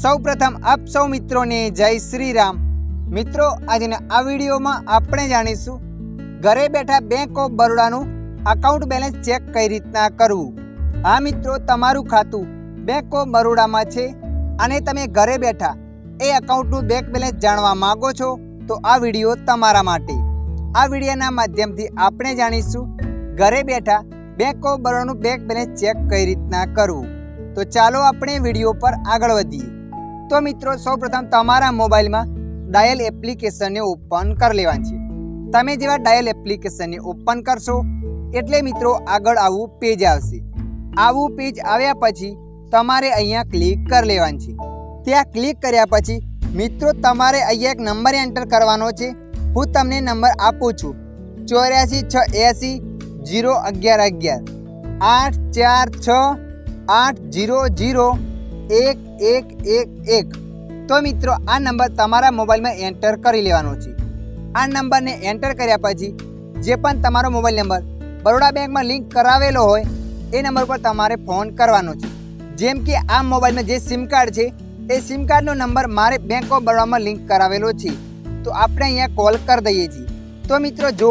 સૌપ્રથમ આપ સૌ મિત્રોને જય શ્રી રામ। મિત્રો આજના આ વિડીયોમાં આપણે જાણીશું ઘરે બેઠા બેંક ઓફ બરોડાનું અકાઉન્ટ બેલેન્સ ચેક કઈ રીતના કરવું। હા મિત્રો, તમારું ખાતું બેંક ઓફ બરોડામાં છે અને તમે ઘરે બેઠા એ અકાઉન્ટનું બેંક બેલેન્સ જાણવા માંગો છો તો આ વિડીયો તમારા માટે। આ વિડીયોના માધ્યમથી આપણે જાણીશું ઘરે બેઠા બેંક ઓફ બરોડાનું બેંક બેલેન્સ ચેક કઈ રીતના કરવું। તો ચાલો આપણે વિડીયો પર આગળ વધીએ। તો મિત્રો સૌપ્રથમ તમારા મોબાઈલમાં ડાયલ એપ્લિકેશનને ઓપન કરી લેવાની છે। તમે જેવા ડાયલ એપ્લિકેશનને ઓપન કરશો એટલે મિત્રો આગળ આવું પેજ આવશે। આવું પેજ આવ્યા પછી તમારે અહીંયા ક્લિક કરી લેવાની છે। ત્યાં ક્લિક કર્યા પછી મિત્રો તમારે અહીંયા એક નંબર એન્ટર કરવાનો છે। હું તમને નંબર આપું છું 84 680 11 11 846 800 1111। તો મિત્રો આ નંબર તમારા મોબાઈલમાં એન્ટર કરી લેવાનો છે। આ નંબરને એન્ટર કર્યા પછી જે પણ તમારો મોબાઈલ નંબર બરોડા બેંકમાં લિંક કરાવેલો હોય એ નંબર પર તમારે ફોન કરવાનો છે। જેમ કે આ મોબાઈલમાં જે સિમ કાર્ડ છે એ સિમ કાર્ડનો નંબર મારે બેંક ઓફ બરોડામાં લિંક કરાવેલો છે, તો આપણે અહીંયા કોલ કરી દઈએ છીએ। તો મિત્રો જો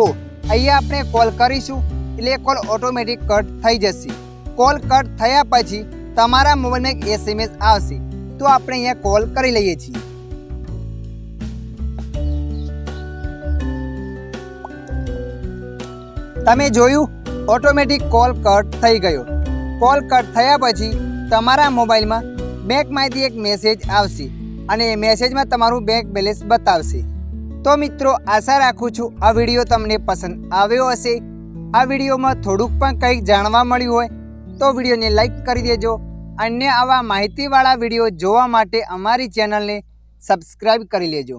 અહીંયા આપણે કોલ કરીશું એટલે કોલ ઓટોમેટિક કટ થઈ જશે। કોલ કટ થયા પછી તમારા મોબાઈલમાં એક SMS આવશે, તો આપણે અહીંયા કોલ કરી લઈએ છીએ। તમે જોયું ઓટોમેટિક કોલ કટ થઈ ગયો। કોલ કટ થયા પછી તમારા મોબાઈલમાં બેંકમાંથી એક મેસેજ આવશે અને એ મેસેજમાં તમારું બેંક બેલેન્સ બતાવશે। તો મિત્રો આશા રાખું છું આ વિડીયો તમને પસંદ આવ્યો હશે। આ વિડીયોમાં થોડુંક પણ કંઈક જાણવા મળ્યું હોય તો વિડીયોને લાઈક કરી દેજો। અન્ય આવા માહિતીવાળા વિડીયો જોવા માટે અમારી ચેનલને સબસ્ક્રાઈબ કરી લેજો।